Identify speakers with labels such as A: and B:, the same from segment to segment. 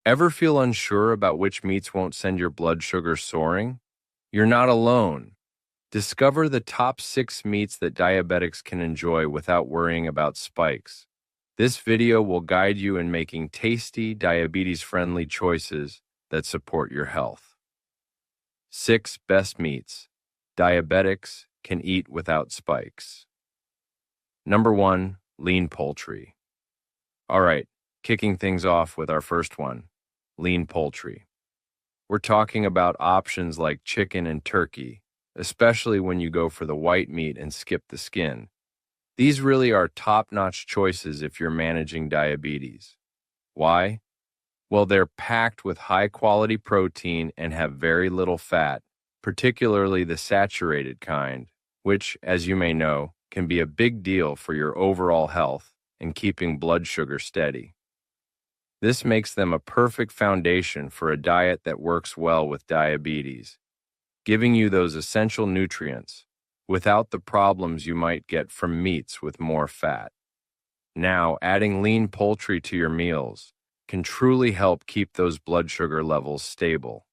A: Ever feel unsure about which meats won't send your blood sugar soaring? You're not alone. Discover the top 6 meats that diabetics can enjoy without worrying about spikes. This video will guide you in making tasty, diabetes-friendly choices that support your health. 6 best meats diabetics can eat without spikes. Number 1, lean poultry. All right, kicking things off with our first one, lean poultry. We're talking about options like chicken and turkey, especially when you go for the white meat and skip the skin. These really are top-notch choices if you're managing diabetes. Why? Well, they're packed with high-quality protein and have very little fat, particularly the saturated kind, which, as you may know, can be a big deal for your overall health and keeping blood sugar steady. This makes them a perfect foundation for a diet that works well with diabetes, giving you those essential nutrients without the problems you might get from meats with more fat. Now, adding lean poultry to your meals can truly help keep those blood sugar levels stable.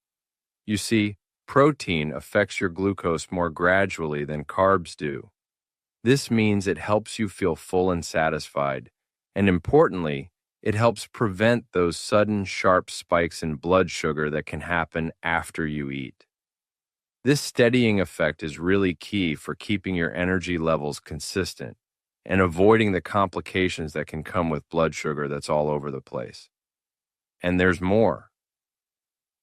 A: You see, protein affects your glucose more gradually than carbs do. This means it helps you feel full and satisfied, and importantly, it helps prevent those sudden, sharp spikes in blood sugar that can happen after you eat. This steadying effect is really key for keeping your energy levels consistent and avoiding the complications that can come with blood sugar that's all over the place. And there's more.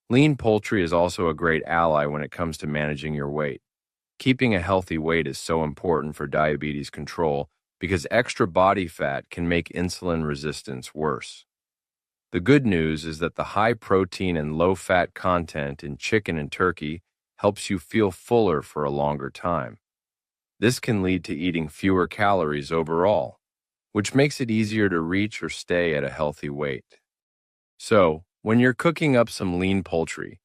A: Lean poultry is also a great ally when it comes to managing your weight. Keeping a healthy weight is so important for diabetes control because extra body fat can make insulin resistance worse. The good news is that the high protein and low fat content in chicken and turkey helps you feel fuller for a longer time. This can lead to eating fewer calories overall, which makes it easier to reach or stay at a healthy weight. So, when you're cooking up some lean poultry,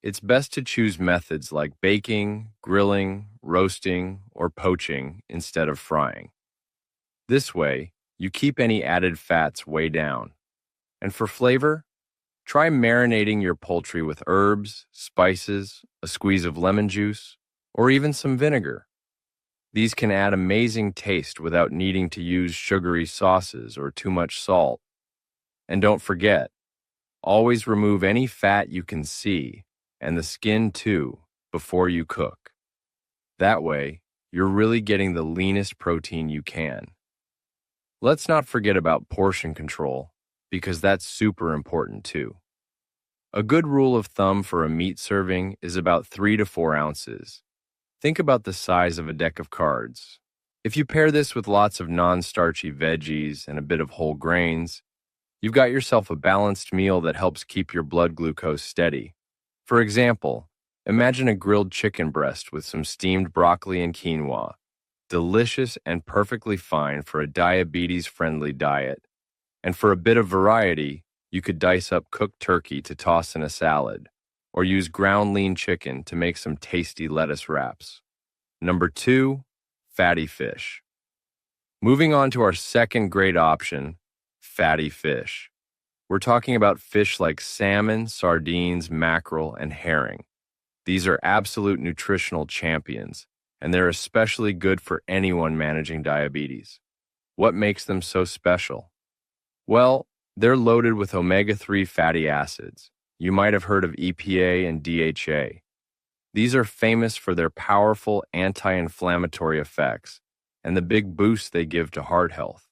A: it's best to choose methods like baking, grilling, roasting, or poaching instead of frying. This way, you keep any added fats way down. And for flavor, try marinating your poultry with herbs, spices, a squeeze of lemon juice, or even some vinegar. These can add amazing taste without needing to use sugary sauces or too much salt. And don't forget, always remove any fat you can see, and the skin too, before you cook. That way, you're really getting the leanest protein you can. Let's not forget about portion control, because that's super important too. A good rule of thumb for a meat serving is about 3 to 4 ounces. Think about the size of a deck of cards. If you pair this with lots of non-starchy veggies and a bit of whole grains, you've got yourself a balanced meal that helps keep your blood glucose steady. For example, imagine a grilled chicken breast with some steamed broccoli and quinoa. Delicious and perfectly fine for a diabetes-friendly diet. And for a bit of variety, you could dice up cooked turkey to toss in a salad, or use ground lean chicken to make some tasty lettuce wraps. Number 2, fatty fish. Moving on to our second great option, fatty fish. We're talking about fish like salmon, sardines, mackerel, and herring. These are absolute nutritional champions, and they're especially good for anyone managing diabetes. What makes them so special? Well, they're loaded with omega-3 fatty acids. You might have heard of EPA and DHA. These are famous for their powerful anti-inflammatory effects and the big boost they give to heart health.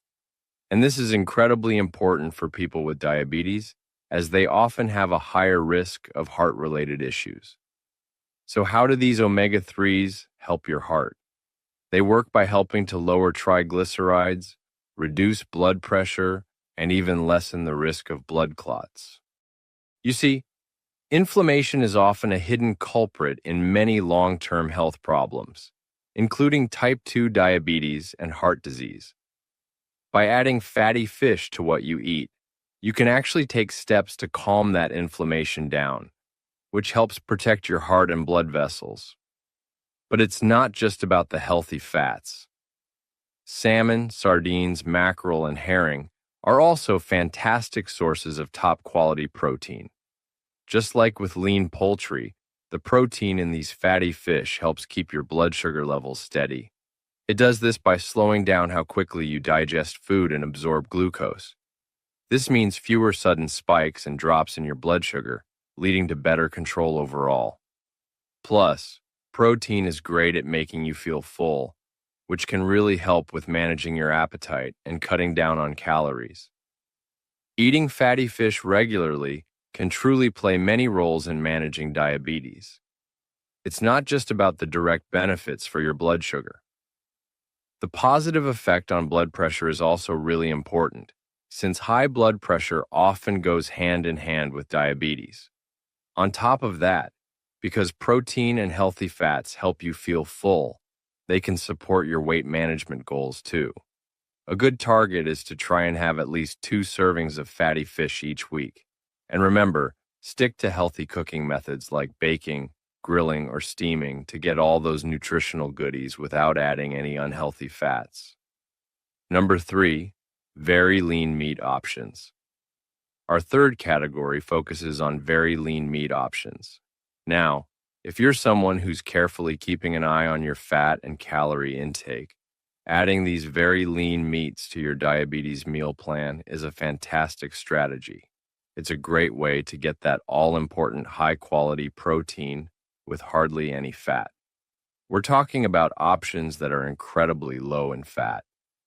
A: And this is incredibly important for people with diabetes, as they often have a higher risk of heart-related issues. So how do these omega-3s help your heart? They work by helping to lower triglycerides, reduce blood pressure, and even lessen the risk of blood clots. You see, inflammation is often a hidden culprit in many long-term health problems, including type 2 diabetes and heart disease. By adding fatty fish to what you eat, you can actually take steps to calm that inflammation down, which helps protect your heart and blood vessels. But it's not just about the healthy fats. Salmon, sardines, mackerel, and herring are also fantastic sources of top-quality protein. Just like with lean poultry, the protein in these fatty fish helps keep your blood sugar levels steady. It does this by slowing down how quickly you digest food and absorb glucose. This means fewer sudden spikes and drops in your blood sugar, leading to better control overall. Plus, protein is great at making you feel full, which can really help with managing your appetite and cutting down on calories. Eating fatty fish regularly can truly play many roles in managing diabetes. It's not just about the direct benefits for your blood sugar. The positive effect on blood pressure is also really important, since high blood pressure often goes hand in hand with diabetes. On top of that, because protein and healthy fats help you feel full, they can support your weight management goals too. A good target is to try and have at least 2 servings of fatty fish each week. And remember, stick to healthy cooking methods like baking, grilling, or steaming to get all those nutritional goodies without adding any unhealthy fats. Number 3, very lean meat options. Our third category focuses on very lean meat options. Now, if you're someone who's carefully keeping an eye on your fat and calorie intake, adding these very lean meats to your diabetes meal plan is a fantastic strategy. It's a great way to get that all-important high-quality protein with hardly any fat. We're talking about options that are incredibly low in fat,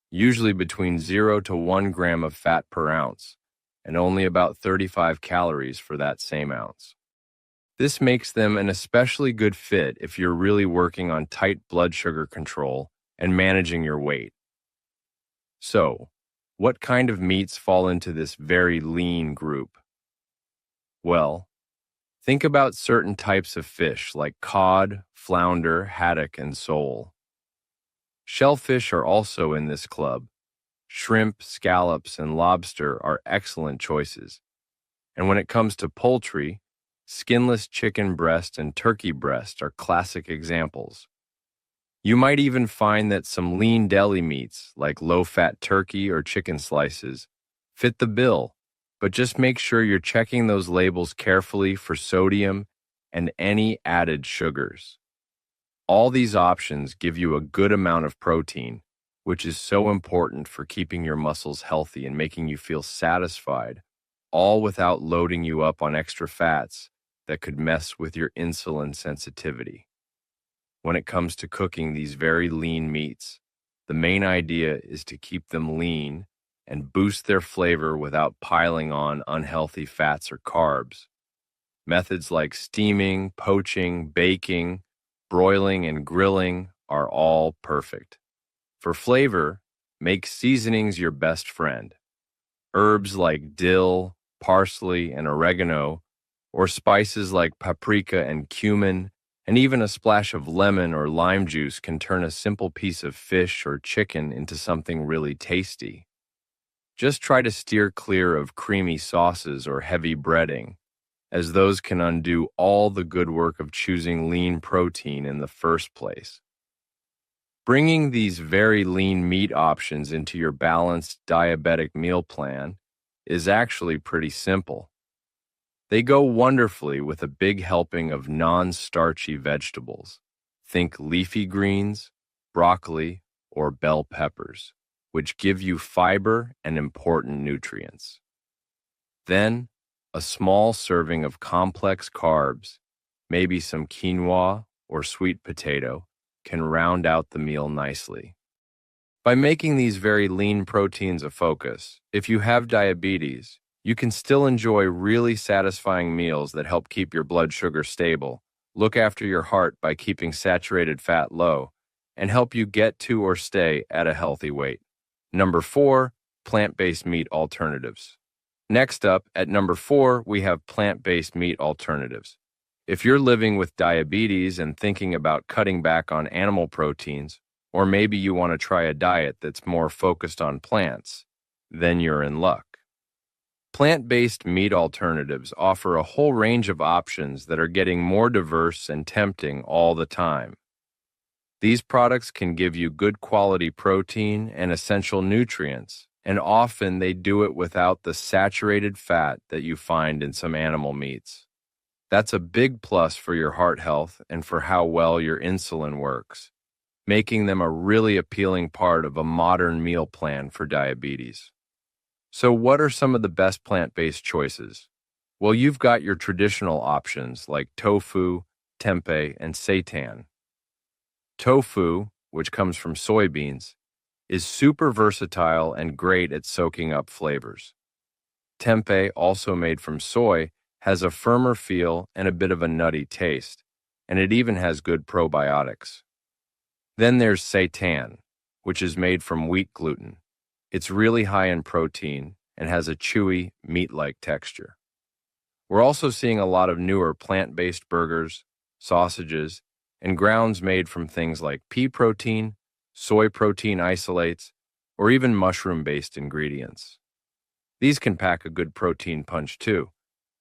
A: usually between 0 to 1 gram of fat per ounce, and only about 35 calories for that same ounce. This makes them an especially good fit if you're really working on tight blood sugar control and managing your weight. So, what kind of meats fall into this very lean group? Well, think about certain types of fish like cod, flounder, haddock, and sole. Shellfish are also in this club. Shrimp, scallops, and lobster are excellent choices. And when it comes to poultry, skinless chicken breast and turkey breast are classic examples. You might even find that some lean deli meats, like low-fat turkey or chicken slices, fit the bill, but just make sure you're checking those labels carefully for sodium and any added sugars. All these options give you a good amount of protein, which is so important for keeping your muscles healthy and making you feel satisfied, all without loading you up on extra fats that could mess with your insulin sensitivity. When it comes to cooking these very lean meats, the main idea is to keep them lean and boost their flavor without piling on unhealthy fats or carbs. Methods like steaming, poaching, baking, broiling, and grilling are all perfect. For flavor, make seasonings your best friend. Herbs like dill, parsley, and oregano, or spices like paprika and cumin, and even a splash of lemon or lime juice can turn a simple piece of fish or chicken into something really tasty. Just try to steer clear of creamy sauces or heavy breading, as those can undo all the good work of choosing lean protein in the first place. Bringing these very lean meat options into your balanced diabetic meal plan is actually pretty simple. They go wonderfully with a big helping of non-starchy vegetables. Think leafy greens, broccoli, or bell peppers, which give you fiber and important nutrients. Then, a small serving of complex carbs, maybe some quinoa or sweet potato, can round out the meal nicely. By making these very lean proteins a focus, if you have diabetes, you can still enjoy really satisfying meals that help keep your blood sugar stable, look after your heart by keeping saturated fat low, and help you get to or stay at a healthy weight. Number 4, plant-based meat alternatives. Next up, at number 4, we have plant-based meat alternatives. If you're living with diabetes and thinking about cutting back on animal proteins, or maybe you want to try a diet that's more focused on plants, then you're in luck. Plant-based meat alternatives offer a whole range of options that are getting more diverse and tempting all the time. These products can give you good quality protein and essential nutrients and often they do it without the saturated fat that you find in some animal meats. That's a big plus for your heart health and for how well your insulin works, making them a really appealing part of a modern meal plan for diabetes. So, what are some of the best plant-based choices? Well, you've got your traditional options like tofu, tempeh, and seitan. Tofu, which comes from soybeans, is super versatile and great at soaking up flavors. Tempeh, also made from soy, has a firmer feel and a bit of a nutty taste, and it even has good probiotics. Then there's seitan, which is made from wheat gluten. It's really high in protein and has a chewy, meat-like texture. We're also seeing a lot of newer plant-based burgers, sausages, and grounds made from things like pea protein, soy protein isolates, or even mushroom-based ingredients. These can pack a good protein punch too,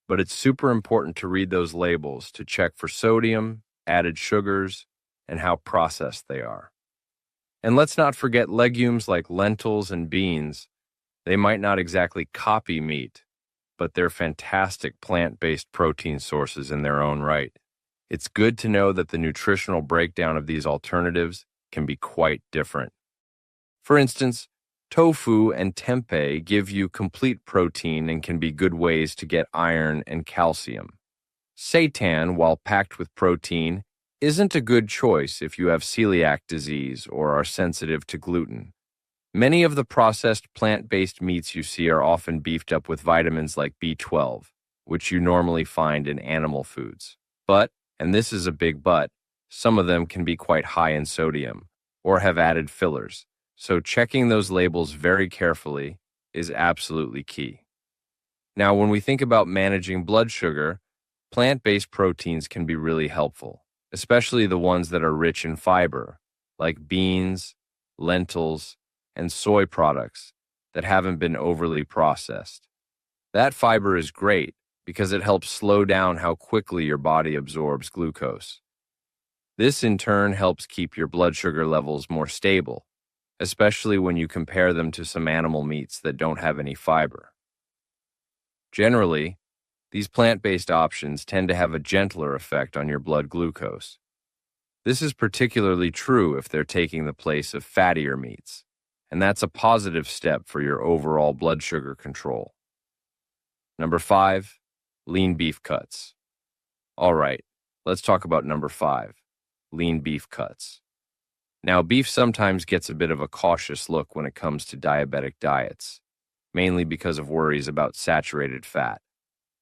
A: but it's super important to read those labels to check for sodium, added sugars, and how processed they are. And let's not forget legumes like lentils and beans. They might not exactly copy meat, but they're fantastic plant-based protein sources in their own right. It's good to know that the nutritional breakdown of these alternatives can be quite different. For instance, tofu and tempeh give you complete protein and can be good ways to get iron and calcium. Seitan, while packed with protein, isn't a good choice if you have celiac disease or are sensitive to gluten. Many of the processed plant-based meats you see are often beefed up with vitamins like B12, which you normally find in animal foods. But, and this is a big but, some of them can be quite high in sodium or have added fillers, so checking those labels very carefully is absolutely key. Now, when we think about managing blood sugar, plant-based proteins can be really helpful, especially the ones that are rich in fiber, like beans, lentils, and soy products that haven't been overly processed. That fiber is great because it helps slow down how quickly your body absorbs glucose. This in turn helps keep your blood sugar levels more stable, especially when you compare them to some animal meats that don't have any fiber. Generally, these plant-based options tend to have a gentler effect on your blood glucose. This is particularly true if they're taking the place of fattier meats, and that's a positive step for your overall blood sugar control. Number 5, lean beef cuts. All right, let's talk about number 5, lean beef cuts. Now, beef sometimes gets a bit of a cautious look when it comes to diabetic diets, mainly because of worries about saturated fat.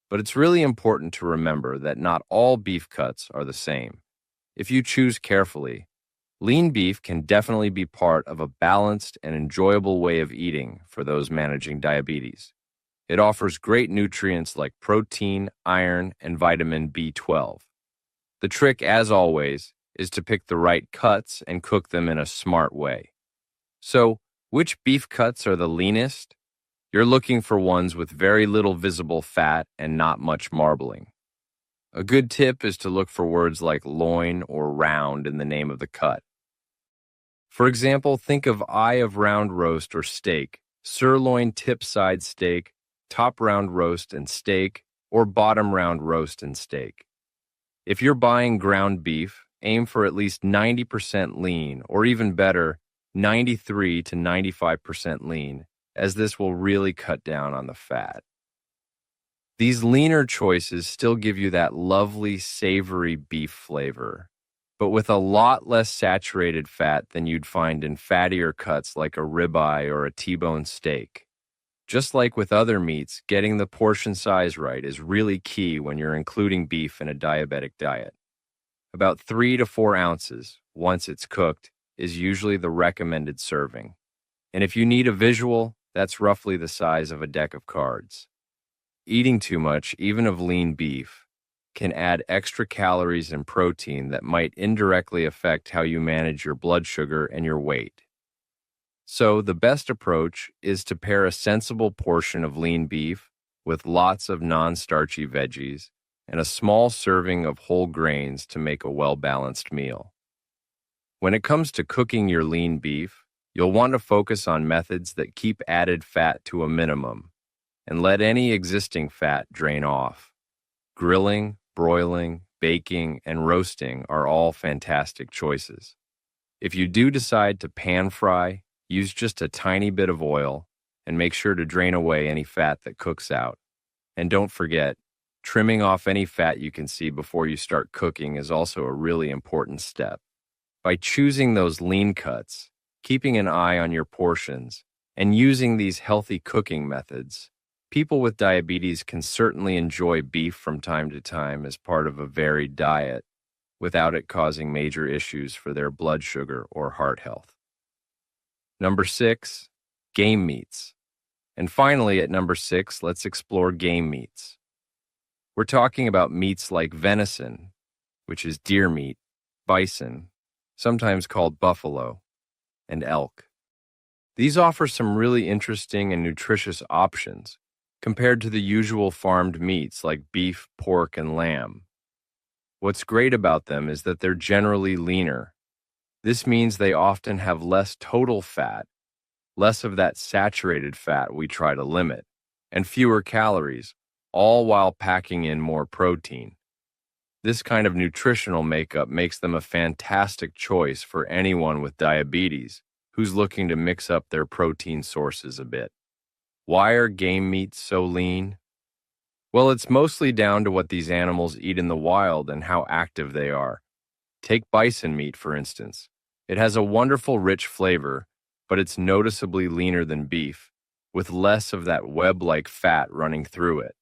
A: But it's really important to remember that not all beef cuts are the same. If you choose carefully, lean beef can definitely be part of a balanced and enjoyable way of eating for those managing diabetes. It offers great nutrients like protein, iron, and vitamin B12. The trick, as always, is to pick the right cuts and cook them in a smart way. So, which beef cuts are the leanest? You're looking for ones with very little visible fat and not much marbling. A good tip is to look for words like loin or round in the name of the cut. For example, think of eye of round roast or steak, sirloin tip side steak, top round roast and steak, or bottom round roast and steak. If you're buying ground beef, aim for at least 90% lean, or even better, 93 to 95% lean, as this will really cut down on the fat. These leaner choices still give you that lovely, savory beef flavor, but with a lot less saturated fat than you'd find in fattier cuts like a ribeye or a T-bone steak. Just like with other meats, getting the portion size right is really key when you're including beef in a diabetic diet. About 3 to 4 ounces, once it's cooked, is usually the recommended serving. And if you need a visual, that's roughly the size of a deck of cards. Eating too much, even of lean beef, can add extra calories and protein that might indirectly affect how you manage your blood sugar and your weight. So the best approach is to pair a sensible portion of lean beef with lots of non-starchy veggies and a small serving of whole grains to make a well-balanced meal. When it comes to cooking your lean beef, You'll want to focus on methods that keep added fat to a minimum and let any existing fat drain off. Grilling, broiling, baking, and roasting are all fantastic choices. If you do decide to pan fry, use just a tiny bit of oil and make sure to drain away any fat that cooks out. And don't forget, trimming off any fat you can see before you start cooking is also a really important step. By choosing those lean cuts, keeping an eye on your portions, and using these healthy cooking methods, people with diabetes can certainly enjoy beef from time to time as part of a varied diet without it causing major issues for their blood sugar or heart health. Number 6, game meats. And finally, at number 6, let's explore game meats. We're talking about meats like venison, which is deer meat, bison, sometimes called buffalo, and elk. These offer some really interesting and nutritious options compared to the usual farmed meats like beef, pork, and lamb. What's great about them is that they're generally leaner. This means they often have less total fat, less of that saturated fat we try to limit, and fewer calories, all while packing in more protein. This kind of nutritional makeup makes them a fantastic choice for anyone with diabetes who's looking to mix up their protein sources a bit. Why are game meats so lean? Well, it's mostly down to what these animals eat in the wild and how active they are. Take bison meat, for instance. It has a wonderful rich flavor, but it's noticeably leaner than beef, with less of that web-like fat running through it.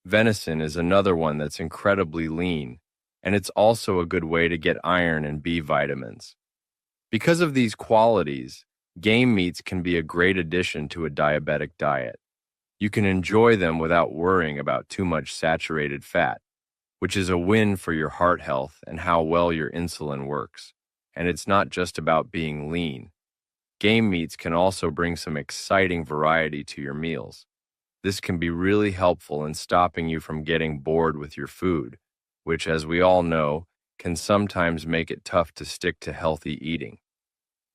A: Venison is another one that's incredibly lean, and it's also a good way to get iron and B vitamins. Because of these qualities, game meats can be a great addition to a diabetic diet. You can enjoy them without worrying about too much saturated fat, which is a win for your heart health and how well your insulin works. And it's not just about being lean. Game meats can also bring some exciting variety to your meals. This can be really helpful in stopping you from getting bored with your food, which, as we all know, can sometimes make it tough to stick to healthy eating.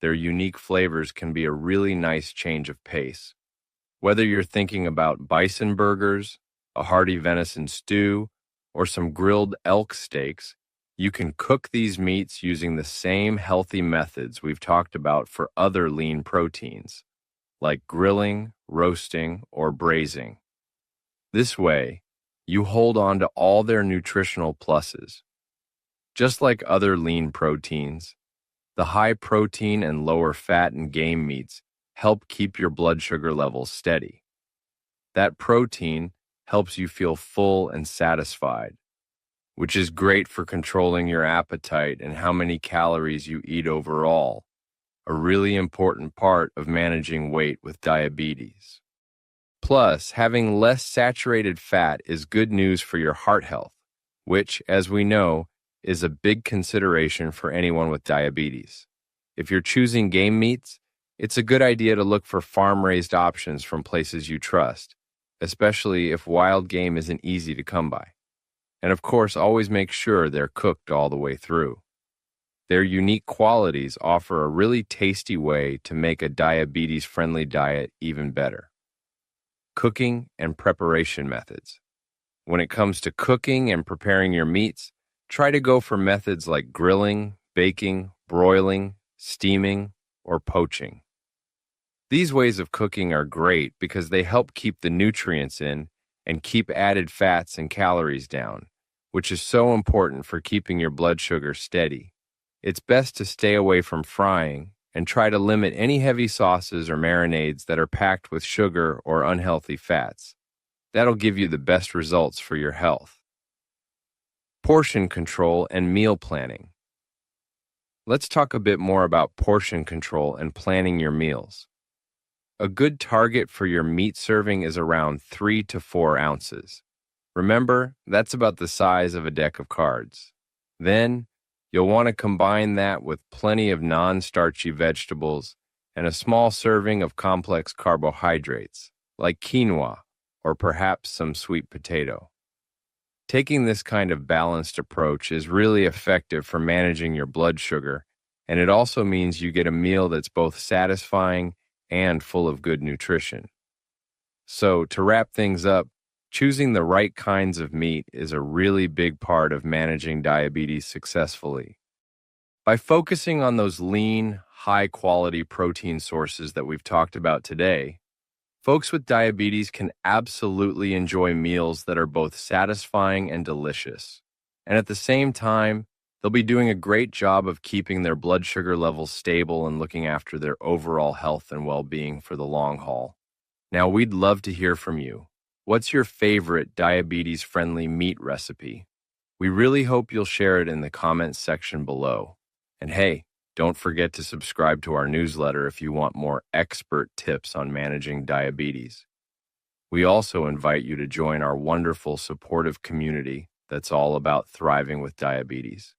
A: Their unique flavors can be a really nice change of pace. Whether you're thinking about bison burgers, a hearty venison stew, or some grilled elk steaks, you can cook these meats using the same healthy methods we've talked about for other lean proteins, like grilling, roasting, or braising. This way, you hold on to all their nutritional pluses. Just like other lean proteins, the high protein and lower fat in game meats help keep your blood sugar levels steady. That protein helps you feel full and satisfied, which is great for controlling your appetite and how many calories you eat overall, a really important part of managing weight with diabetes. Plus, having less saturated fat is good news for your heart health, which, as we know, is a big consideration for anyone with diabetes. If you're choosing game meats, it's a good idea to look for farm-raised options from places you trust, especially if wild game isn't easy to come by. And of course, always make sure they're cooked all the way through. Their unique qualities offer a really tasty way to make a diabetes-friendly diet even better. Cooking and preparation methods. When it comes to cooking and preparing your meats, try to go for methods like grilling, baking, broiling, steaming, or poaching. These ways of cooking are great because they help keep the nutrients in and keep added fats and calories down, which is so important for keeping your blood sugar steady. It's best to stay away from frying and try to limit any heavy sauces or marinades that are packed with sugar or unhealthy fats. That'll give you the best results for your health. Portion control and meal planning. Let's talk a bit more about portion control and planning your meals. A good target for your meat serving is around 3 to 4 ounces. Remember, that's about the size of a deck of cards. Then, you'll want to combine that with plenty of non-starchy vegetables and a small serving of complex carbohydrates, like quinoa or perhaps some sweet potato. Taking this kind of balanced approach is really effective for managing your blood sugar And it also means you get a meal that's both satisfying and full of good nutrition. So, to wrap things up, choosing the right kinds of meat is a really big part of managing diabetes successfully. By focusing on those lean, high quality protein sources that we've talked about today, folks with diabetes can absolutely enjoy meals that are both satisfying and delicious. And at the same time, they'll be doing a great job of keeping their blood sugar levels stable and looking after their overall health and well being for the long haul. Now, we'd love to hear from you. What's your favorite diabetes friendly meat recipe? We really hope you'll share it in the comments section below. And hey, don't forget to subscribe to our newsletter if you want more expert tips on managing diabetes. We also invite you to join our wonderful supportive community that's all about thriving with diabetes.